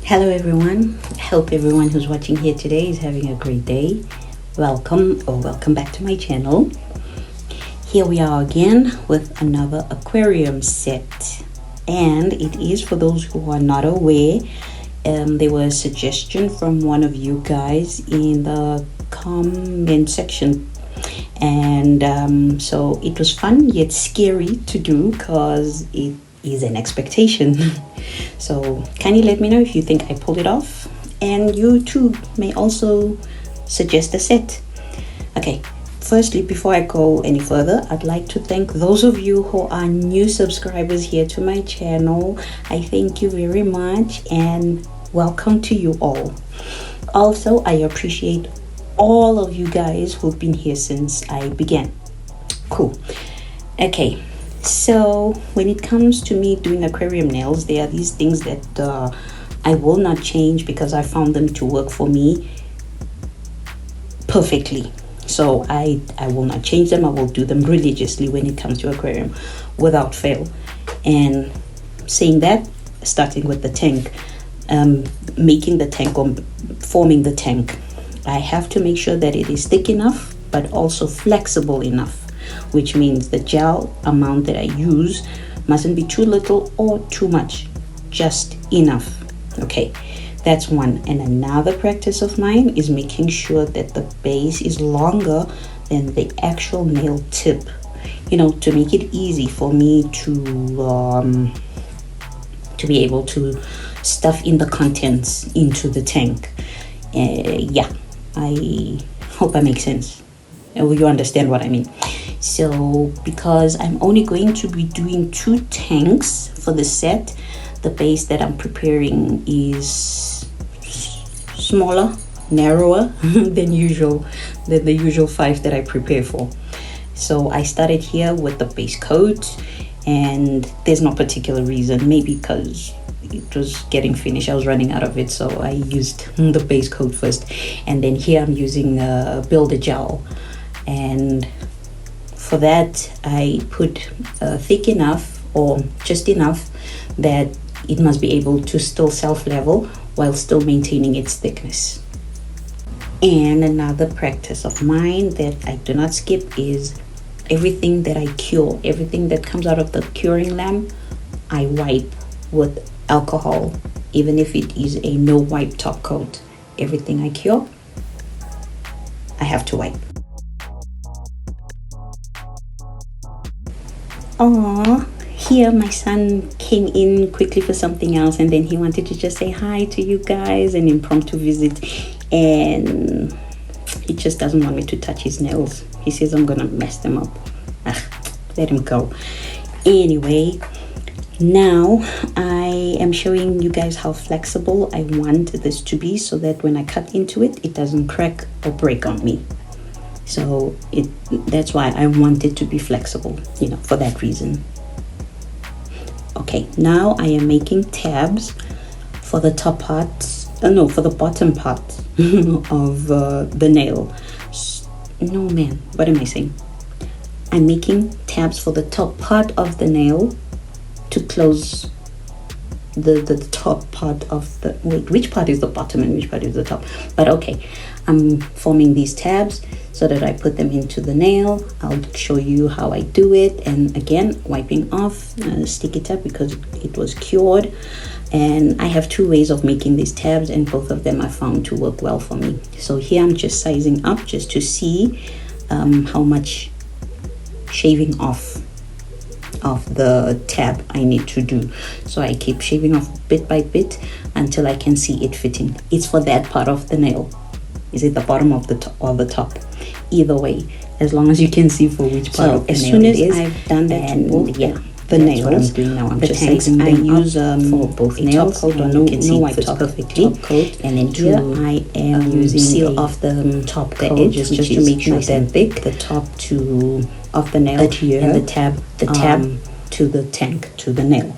Hello everyone, I hope everyone who's watching here today is having a great day. Welcome back to my channel. Here we are again with another aquarium set, and it is, for those who are not aware, there was a suggestion from one of you guys in the comment section, and so it was fun yet scary to do because it is an expectation. So kindly let me know if you think I pulled it off, and you too may also suggest a set. Okay, firstly, before I go any further, I'd like to thank those of you who are new subscribers here to my channel. I thank you very much and welcome to you all. Also, I appreciate all of you guys who've been here since I began. Cool. Okay, so when it comes to me doing aquarium nails, there are these things that I will not change because I found them to work for me perfectly. So I will not change them. I will do them religiously when it comes to aquarium without fail. And saying that, starting with the tank, making the tank or forming the tank, I have to make sure that it is thick enough but also flexible enough, which means the gel amount that I use mustn't be too little or too much, just enough. Okay, that's one. And another practice of mine is making sure that the base is longer than the actual nail tip, to make it easy for me to be able to stuff in the contents into the tank. Yeah, I hope that makes sense. You understand what I mean. So because I'm only going to be doing 2 tanks for the set, the base that I'm preparing is smaller, narrower than the usual 5 that I prepare for. So I started here with the base coat, and there's no particular reason, maybe because it was getting finished, I was running out of it, so I used the base coat first. And then here I'm using builder gel, and for that I put thick enough or just enough that it must be able to still self-level while still maintaining its thickness. And another practice of mine that I do not skip is everything that I cure, everything that comes out of the curing lamp, I wipe with alcohol, even if it is a no wipe top coat. Everything I cure, I have to wipe. Here my son came in quickly for something else, and then he wanted to just say hi to you guys, an impromptu visit, and he just doesn't want me to touch his nails. He says I'm gonna mess them up. Let him go. Anyway, now I am showing you guys how flexible I want this to be, so that when I cut into it, it doesn't crack or break on me. So that's why I want it to be flexible, for that reason. Okay, now I am making tabs for the top part, for the bottom part of the nail. No man, what am I saying? I'm making tabs for the top part of the nail to close the top part of the, wait, which part is the bottom and which part is the top? But okay, I'm forming these tabs so that I put them into the nail. I'll show you how I do it, and again, wiping off, stick it up because it was cured. And I have 2 ways of making these tabs, and both of them I found to work well for me. So here I'm just sizing up just to see how much shaving off of the tab I need to do. So I keep shaving off bit by bit until I can see it fitting. It's for that part of the nail. Is it the bottom of the top or the top? Either way, as long as you can see for which part of the nail it is. As soon as I've done that to both, the nails, what I'm doing now, I'm just sizing them I use for both nails. Top coat, or you can see it fits perfectly. Top coat, and then here I am using seal off the top, the edges, just to make sure that thick, the top of the nail and the tab to the tank, to the nail,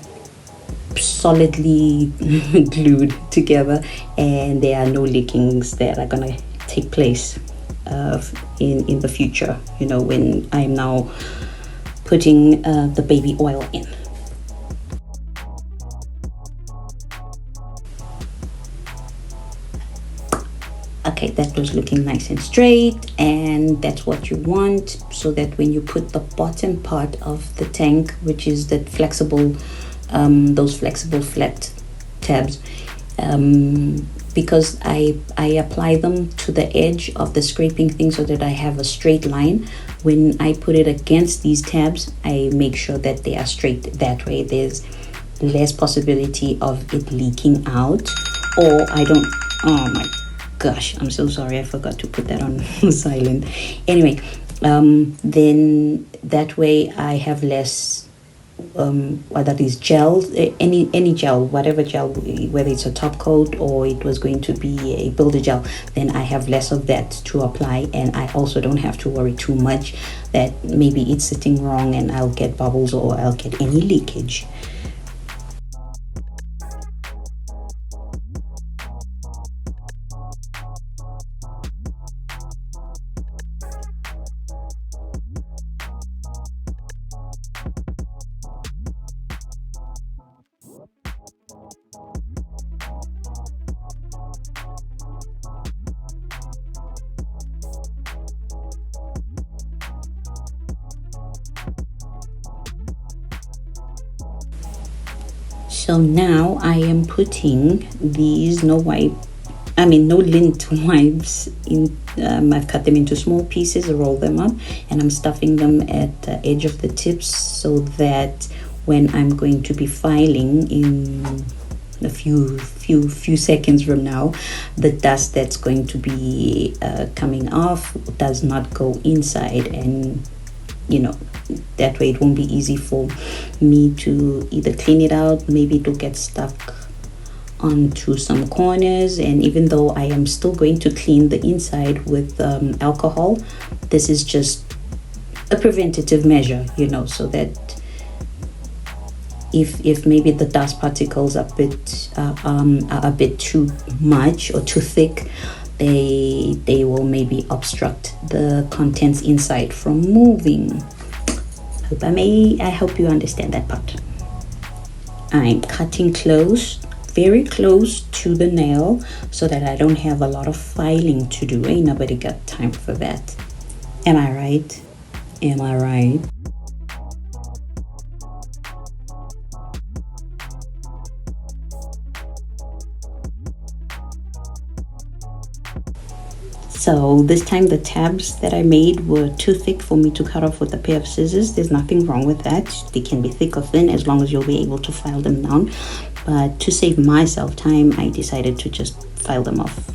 solidly glued together, and there are no leakings that are gonna take place in the future, when I'm now putting the baby oil in. Okay, that was looking nice and straight, and that's what you want, so that when you put the bottom part of the tank, which is that flexible, those flexible flat tabs, because I apply them to the edge of the scraping thing so that I have a straight line. When I put it against these tabs, I make sure that they are straight. That way there's less possibility of it leaking out, or I don't, oh my gosh, I'm so sorry, I forgot to put that on silent. Anyway, then that way I have less, whether it's gel, any gel, whatever gel, whether it's a top coat or it was going to be a builder gel, then I have less of that to apply, and I also don't have to worry too much that maybe it's sitting wrong and I'll get bubbles or I'll get any leakage. So now I am putting these no lint wipes in. I've cut them into small pieces, roll them up, and I'm stuffing them at the edge of the tips so that when I'm going to be filing in a few seconds from now, the dust that's going to be coming off does not go inside, and that way it won't be easy for me to either clean it out. Maybe it'll get stuck onto some corners, and even though I am still going to clean the inside with alcohol, this is just a preventative measure, so that if maybe the dust particles are a bit too much or too thick, they will maybe obstruct the contents inside from moving. I hope you understand that part. I'm cutting close, very close to the nail, so that I don't have a lot of filing to do. Ain't nobody got time for that. Am I right? Am I right? So this time the tabs that I made were too thick for me to cut off with a pair of scissors. There's nothing wrong with that. They can be thick or thin as long as you'll be able to file them down. But to save myself time, I decided to just file them off.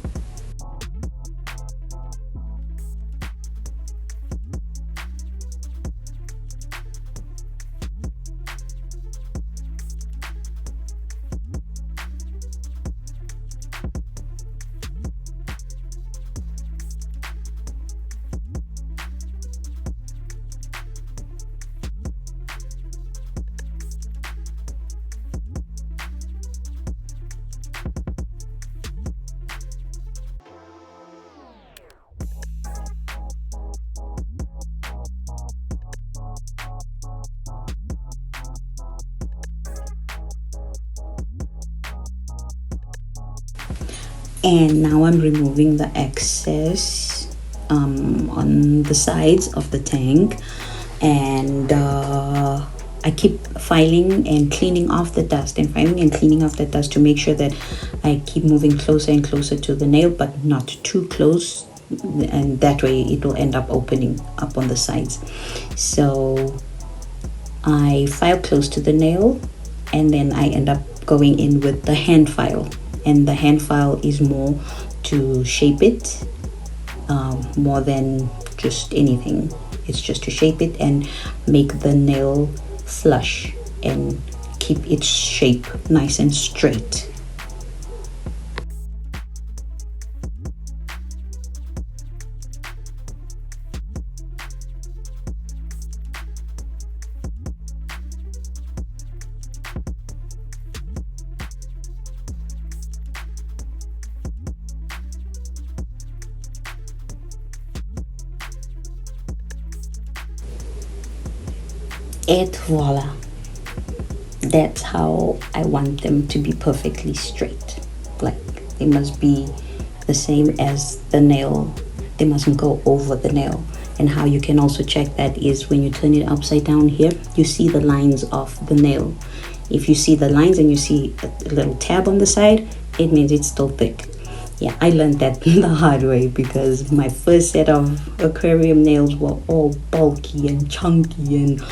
And now I'm removing the excess on the sides of the tank, and I keep filing and cleaning off the dust and filing and cleaning off the dust to make sure that I keep moving closer and closer to the nail, but not too close, and that way it will end up opening up on the sides. So I file close to the nail, and then I end up going in with the hand file, and the hand file is more to shape it more than just anything. It's just to shape it and make the nail flush and keep its shape nice and straight. Et voila, that's how I want them to be, perfectly straight. Like, they must be the same as the nail. They mustn't go over the nail. And how you can also check that is when you turn it upside down here, you see the lines of the nail. If you see the lines and you see a little tab on the side, it means it's still thick. Yeah, I learned that the hard way, because my first set of aquarium nails were all bulky and chunky, and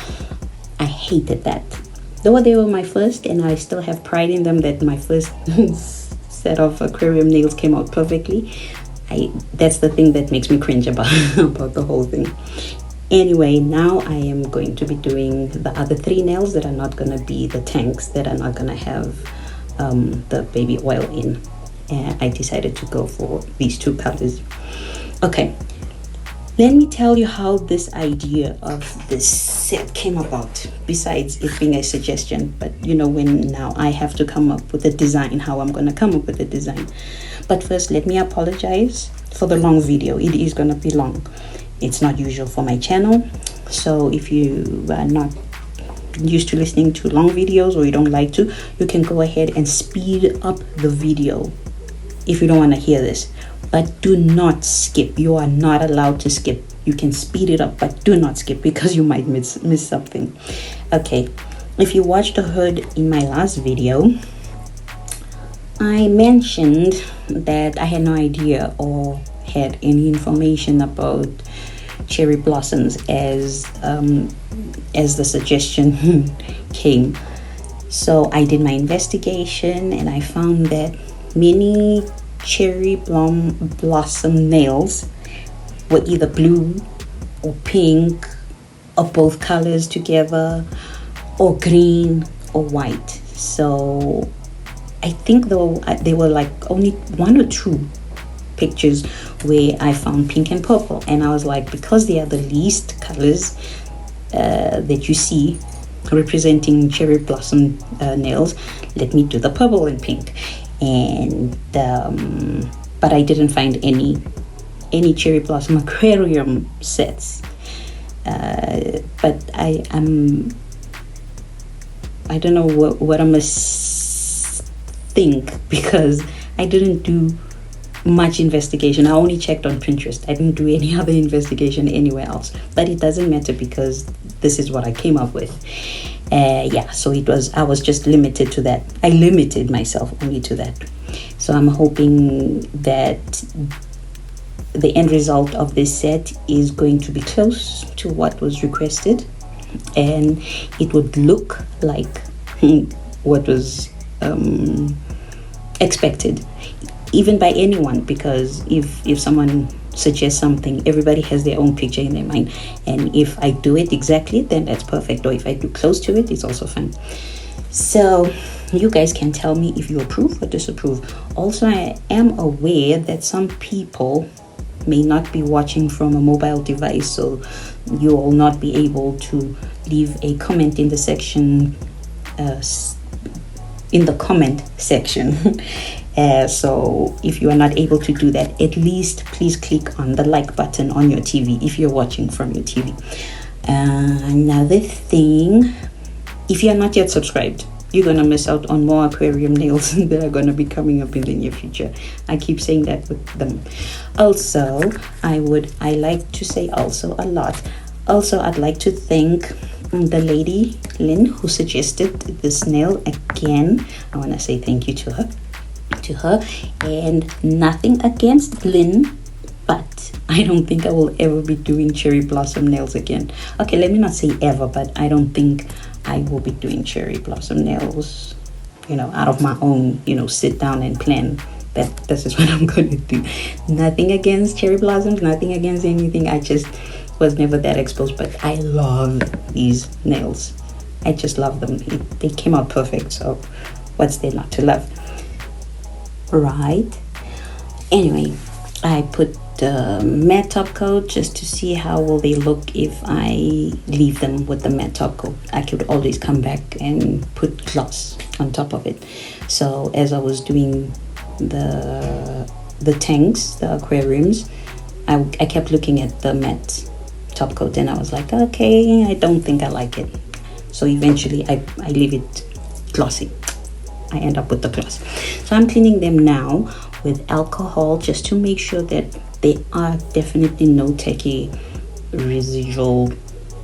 I hated that. Though they were my first, and I still have pride in them that my first set of aquarium nails came out perfectly, that's the thing that makes me cringe about the whole thing. Anyway, now I am going to be doing the other 3 nails that are not going to be the tanks, that are not going to have the baby oil in. And I decided to go for these 2 colors. Okay, let me tell you how this idea of this set came about, besides it being a suggestion. But you know, when now I have to come up with a design, how I'm going to come up with a design. But first, let me apologize for the long video. It is going to be long. It's not usual for my channel. So if you are not used to listening to long videos, or you don't like to, you can go ahead and speed up the video if you don't want to hear this. But do not skip. You are not allowed to skip. You can speed it up, but do not skip, because you might miss something. Okay, if you watched the hood in my last video, I mentioned that I had no idea or had any information about cherry blossoms as the suggestion came. So I did my investigation, and I found that many cherry blossom nails were either blue or pink, or both colors together, or green or white. So I think though there were like only 1 or 2 pictures where I found pink and purple, and I was like, because they are the least colors that you see representing cherry blossom nails, let me do the purple and pink. And but I didn't find any cherry blossom aquarium sets. But I don't know what I must think, because I didn't do much investigation. I only checked on Pinterest. I didn't do any other investigation anywhere else. But it doesn't matter, because this is what I came up with. Yeah, so I was just limited to that. I limited myself only to that. So I'm hoping that the end result of this set is going to be close to what was requested, and it would look like what was expected, even by anyone, because if someone suggests something, everybody has their own picture in their mind, and if I do it exactly, then that's perfect, or if I do close to it, it's also fine. So you guys can tell me if you approve or disapprove. Also, I am aware that some people may not be watching from a mobile device, so you will not be able to leave a comment in the section so if you are not able to do that, at least please click on the like button on your TV if you're watching from your TV. Another thing, if you are not yet subscribed, you're gonna miss out on more aquarium nails that are gonna be coming up in the near future. I keep saying that with them. Also, I like to say also a lot. Also, I'd like to thank the lady Lynn who suggested this nail again. I want to say thank you to her, and nothing against Lynn, but I don't think I will ever be doing cherry blossom nails again. Okay, let me not say ever, but I don't think I will be doing cherry blossom nails, out of my own, sit down and plan that this is what I'm going to do. Nothing against cherry blossoms, nothing against anything. I just was never that exposed, but I love these nails. I just love them. They came out perfect, so what's there not to love? Right. Anyway, I put the matte top coat just to see how will they look if I leave them with the matte top coat. I could always come back and put gloss on top of it. So as I was doing the tanks, the aquariums, I kept looking at the matte top coat, and I was like, okay, I don't think I like it. So eventually I leave it glossy. I end up with the gloss. So I'm cleaning them now with alcohol just to make sure that there are definitely no tacky residual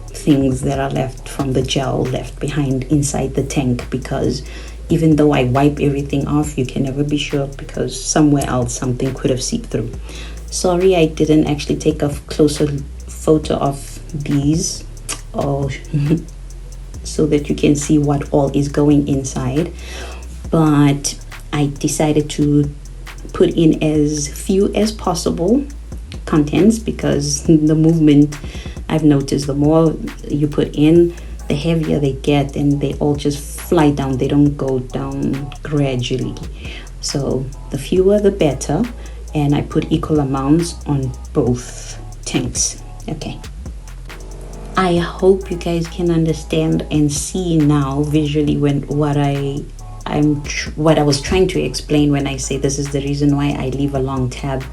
things that are left from the gel left behind inside the tank, because even though I wipe everything off, you can never be sure, because somewhere else something could have seeped through. Sorry, I didn't actually take a closer photo of these, oh, so that you can see what all is going inside. But I decided to put in as few as possible contents, because the movement, I've noticed, the more you put in, the heavier they get, and they all just fly down. They don't go down gradually. So the fewer the better, and I put equal amounts on both tanks. Okay, I hope you guys can understand and see now visually when what I was trying to explain when I say this is the reason why I leave a long tab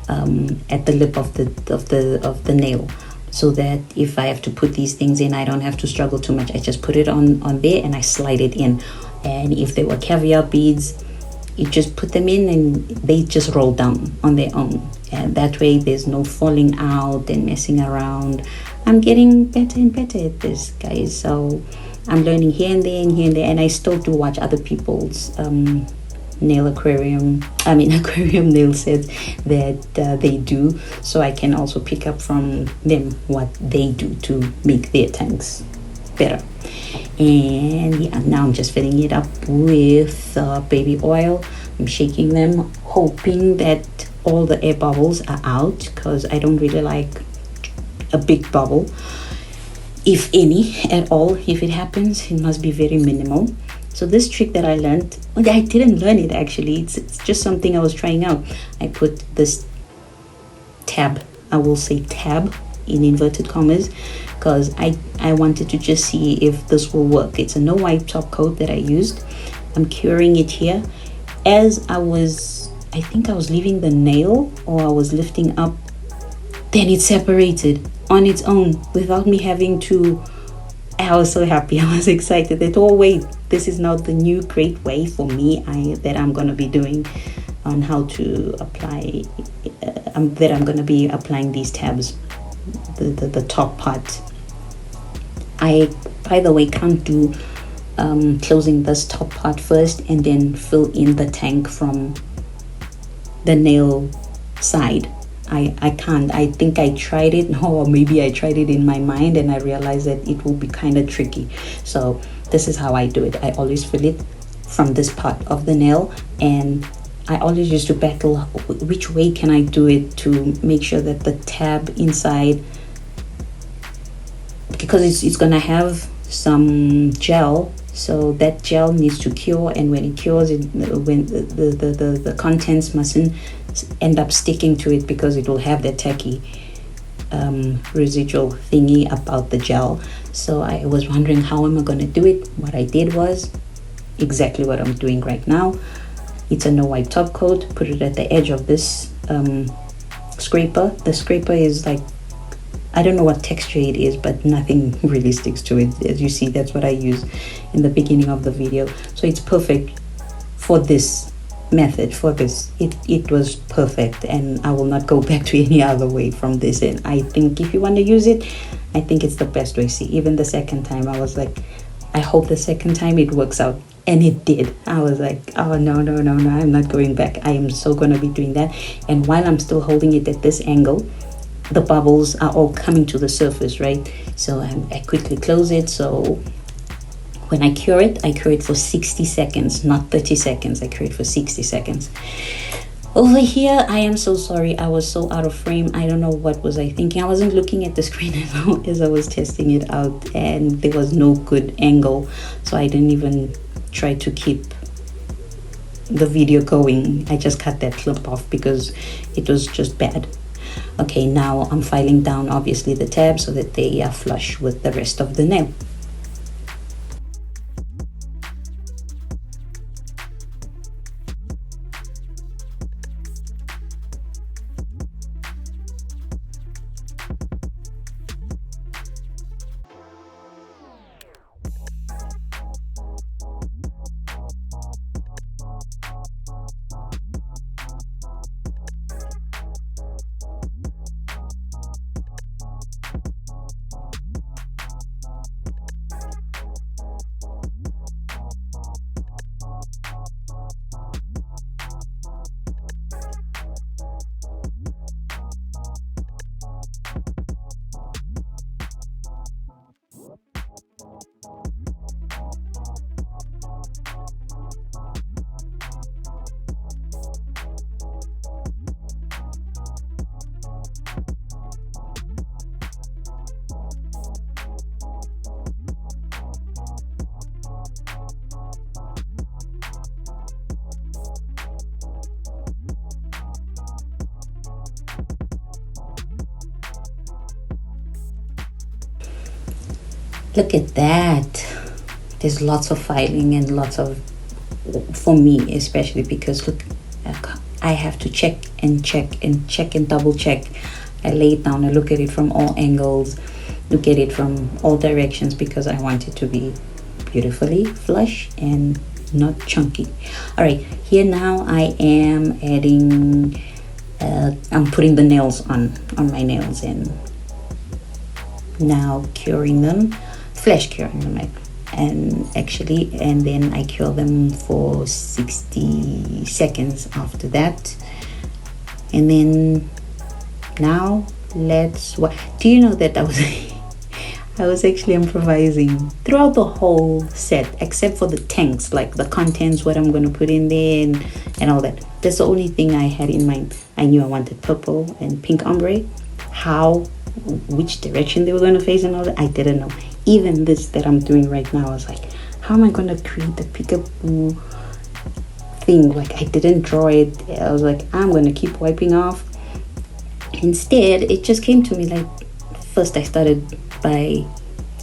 at the lip of the nail, so that if I have to put these things in, I don't have to struggle too much. I just put it on there and I slide it in. And if they were caviar beads, you just put them in and they just roll down on their own, and that way there's no falling out and messing around. I'm getting better and better at this, guys, so I'm learning here and there and here and there, and I still do watch other people's aquarium nail sets that they do, so I can also pick up from them what they do to make their tanks better. And yeah, now I'm just filling it up with baby oil. I'm shaking them, hoping that all the air bubbles are out, because I don't really like a big bubble, if any at all. If it happens, it must be very minimal. So this trick that I learned, I didn't learn it actually, it's just something I was trying out. I put this tab, I will say tab in inverted commas, because I wanted to just see if this will work. It's a no wipe top coat that I used. I'm curing it here. As I think I was leaving the nail, or I was lifting up, then it separated on its own without me having to. I was so happy. I was excited that, oh wait, this is now the new great way for me that I'm going to be doing on how to apply, that I'm going to be applying these tabs, the top part. I, by the way, can't do closing this top part first and then fill in the tank from the nail side. I can't. I think I tried it, or maybe I tried it in my mind and I realized that it will be kind of tricky. So this is how I do it. I always fill it from this part of the nail, and I always used to battle which way can I do it to make sure that the tab inside, because it's gonna have some gel, so that gel needs to cure, and when it cures, when the contents mustn't end up sticking to it, because it will have that tacky residual thingy about the gel. So I was wondering, how am I going to do it? What I did was exactly what I'm doing right now. It's a no wipe top coat. Put it at the edge of this scraper. The scraper is like, I don't know what texture it is, but nothing really sticks to it. As you see, that's what I used in the beginning of the video. So it's perfect for this method. For this, it was perfect, and I will not go back to any other way from this. And I think if you want to use it, I think it's the best way. See, even the second time I was like, I hope the second time it works out, and it did. I was like, oh no, I'm not going back. I am so gonna be doing that. And while I'm still holding it at this angle, the bubbles are all coming to the surface, right? So I quickly close it. So when I cure it for 60 seconds, not 30 seconds. I cure it for 60 seconds. Over here, I am so sorry. I was so out of frame. I don't know what was I thinking. I wasn't looking at the screen as I was testing it out, and there was no good angle. So I didn't even try to keep the video going. I just cut that clip off because it was just bad. Okay, now I'm filing down obviously the tabs so that they are flush with the rest of the nail. Look at that. There's lots of filing and lots of, for me especially, because look, I have to check and check and check and double check. I lay it down, I look at it from all angles, look at it from all directions, because I want it to be beautifully flush and not chunky. All right, here now I am adding, I'm putting the nails on my nails, and now curing them, flash curing them, and then I cure them for 60 seconds after that. And then now let's, what do you know that I was I was actually improvising throughout the whole set, except for the tanks, like the contents, what I'm going to put in there, and all that. That's the only thing I had in mind. I knew I wanted purple and pink ombre. How, which direction they were going to face and all that, I didn't know. Even this that I'm doing right now, I was like, how am I going to create the peekaboo thing? Like, I didn't draw it. I was like, I'm going to keep wiping off. Instead, it just came to me, like, first I started by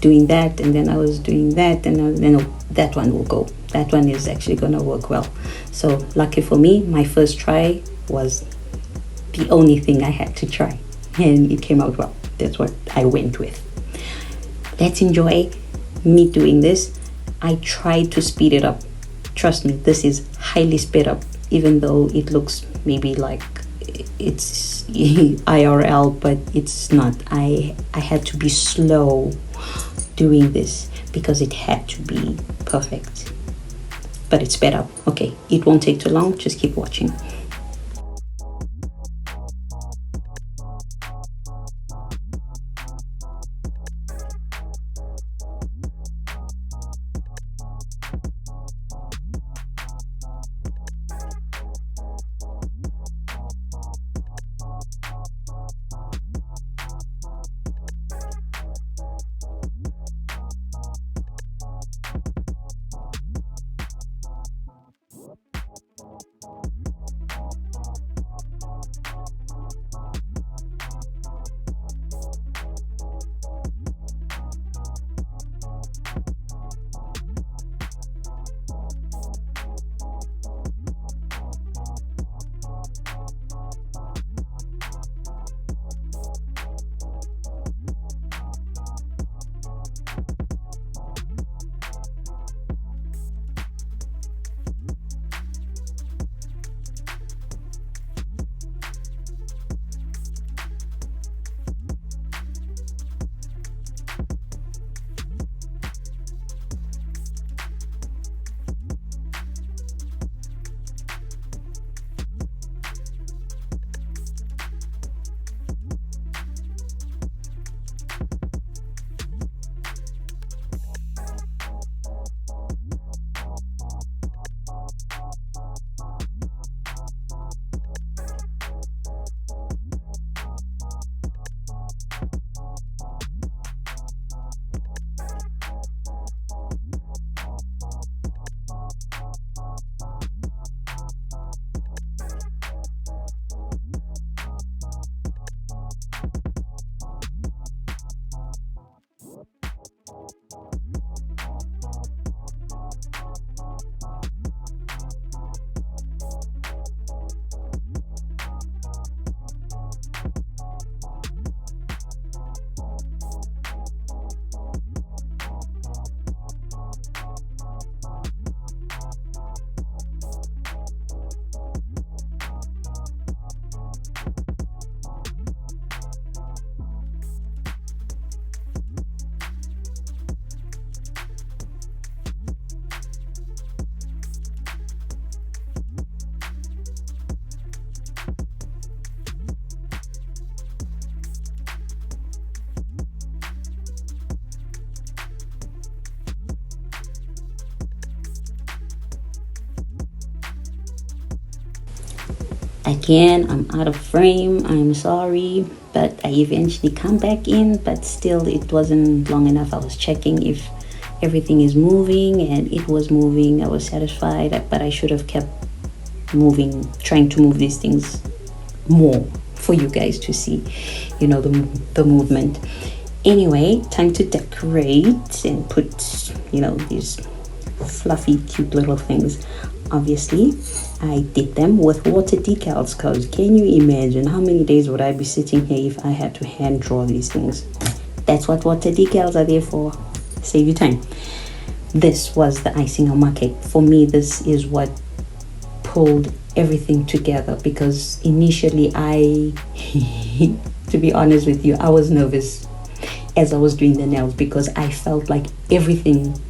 doing that, and then I was doing that, and then that one will go. That one is actually gonna work well. So lucky for me, my first try was the only thing I had to try, and it came out well. That's what I went with. Let's enjoy me doing this. I tried to speed it up. Trust me, this is highly sped up, even though it looks maybe like it's IRL, but it's not. I had to be slow doing this because it had to be perfect, but it's sped up. Okay, it won't take too long, just keep watching. Again, I'm out of frame, I'm sorry, but I eventually come back in, but still it wasn't long enough. I was checking if everything is moving, and it was moving. I was satisfied, but I should have kept moving, trying to move these things more for you guys to see, you know, the movement. Anyway, time to decorate and put, these fluffy, cute little things. Obviously, I did them with water decals because can you imagine how many days would I be sitting here if I had to hand draw these things? That's what water decals are there for. Save you time. This was the icing on my cake. For me, this is what pulled everything together because initially to be honest with you, I was nervous as I was doing the nails because I felt like everything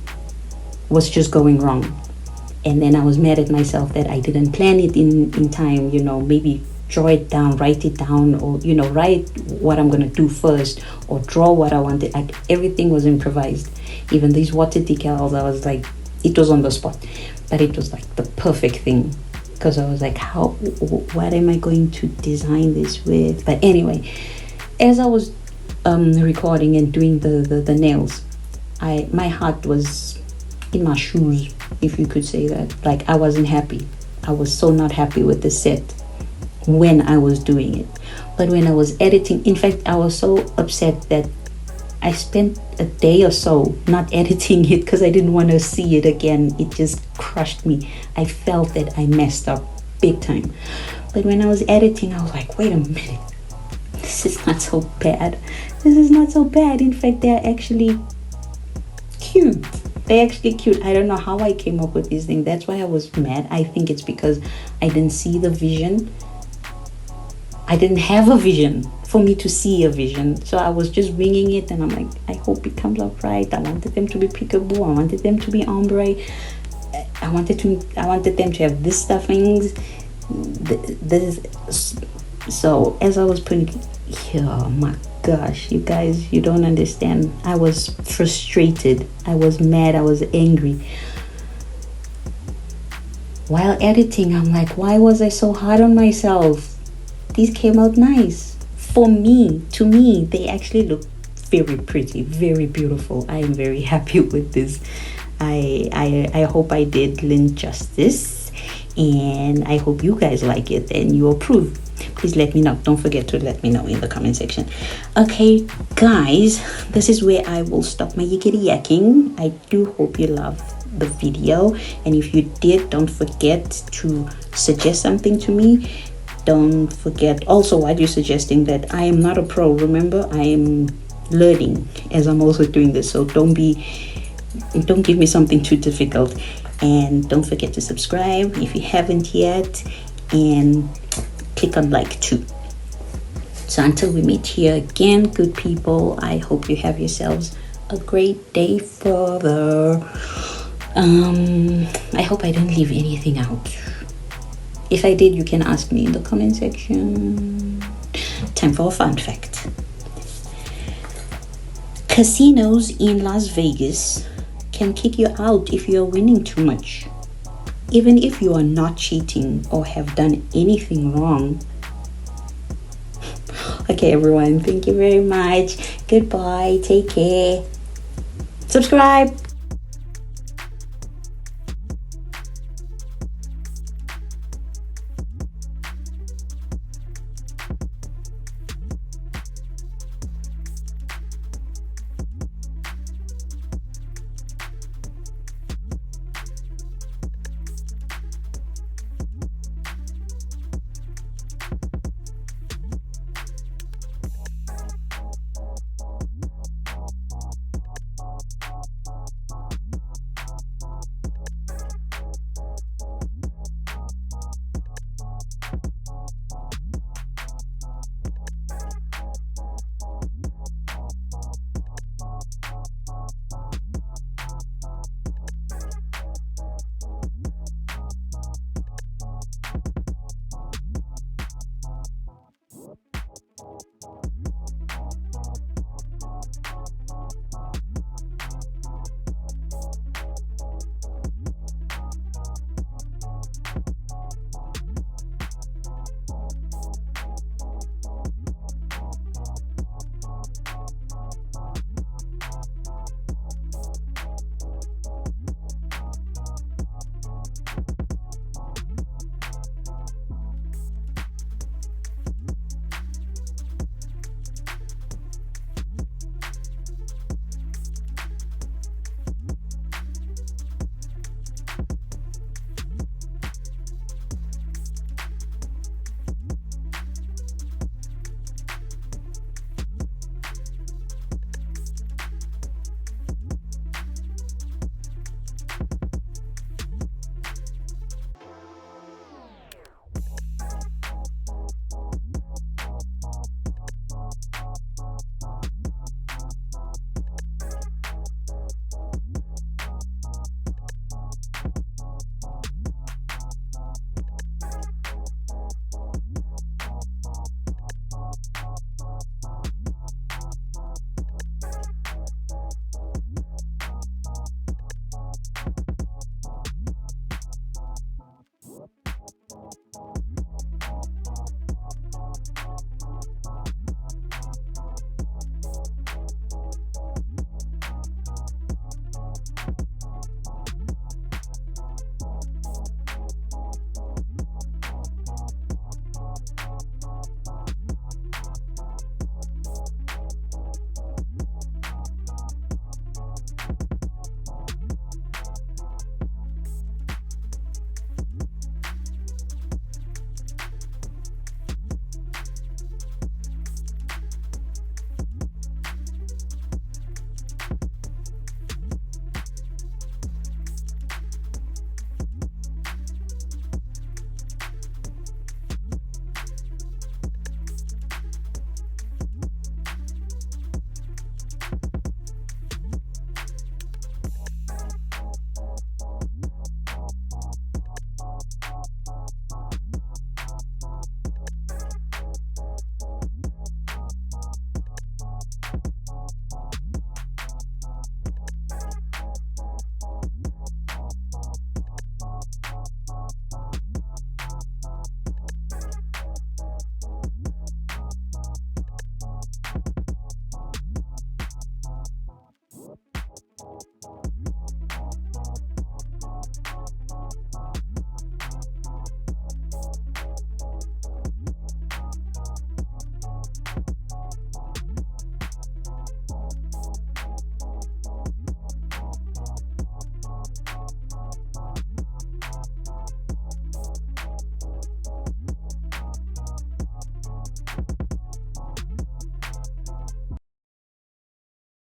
was just going wrong. And then I was mad at myself that I didn't plan it in time, maybe draw it down, write it down, or, write what I'm going to do first or draw what I wanted. Like everything was improvised. Even these water decals, I was like, it was on the spot. But it was like the perfect thing because I was like, what am I going to design this with? But anyway, as I was recording and doing the nails, my heart was in my shoes, if you could say that. Like I wasn't happy. I was so not happy with the set when I was doing it. But when I was editing, in fact, I was so upset that I spent a day or so not editing it because I didn't want to see it again. It just crushed me. I felt that I messed up big time. But when I was editing, I was like, wait a minute, this is not so bad. This is not so bad. In fact, they're actually cute. They're actually cute. I don't know how I came up with these things. That's why I was mad. I think it's because I didn't see the vision. I didn't have a vision for me to see a vision. So I was just winging it and I'm like, I hope it comes out right. I wanted them to be peekaboo. I wanted them to be ombre. I wanted them to have this stuffings. So as I was putting, oh my gosh, you guys, you don't understand. I was frustrated. I was mad. I was angry. While editing, I'm like, why was I so hard on myself? These came out nice. For me, to me, they actually look very pretty, very beautiful. I am very happy with this. I hope I did Lynn justice, and I hope you guys like it and you approve. Please let me know. Don't forget to let me know in the comment section. Okay, guys, this is where I will stop my yickety yakking. I do hope you love the video, and if you did, don't forget to suggest something to me. Don't forget also while you're suggesting that I am not a pro. Remember, I am learning as I'm also doing this, so don't give me something too difficult. And don't forget to subscribe if you haven't yet, and click on like too. So until we meet here again, good people, I hope you have yourselves a great day further. I hope I didn't leave anything out. If I did, you can ask me in the comment section. Time for a fun fact. Casinos in Las Vegas can kick you out if you are winning too much. Even if you are not cheating or have done anything wrong. Okay, everyone, thank you very much. Goodbye, take care. Subscribe.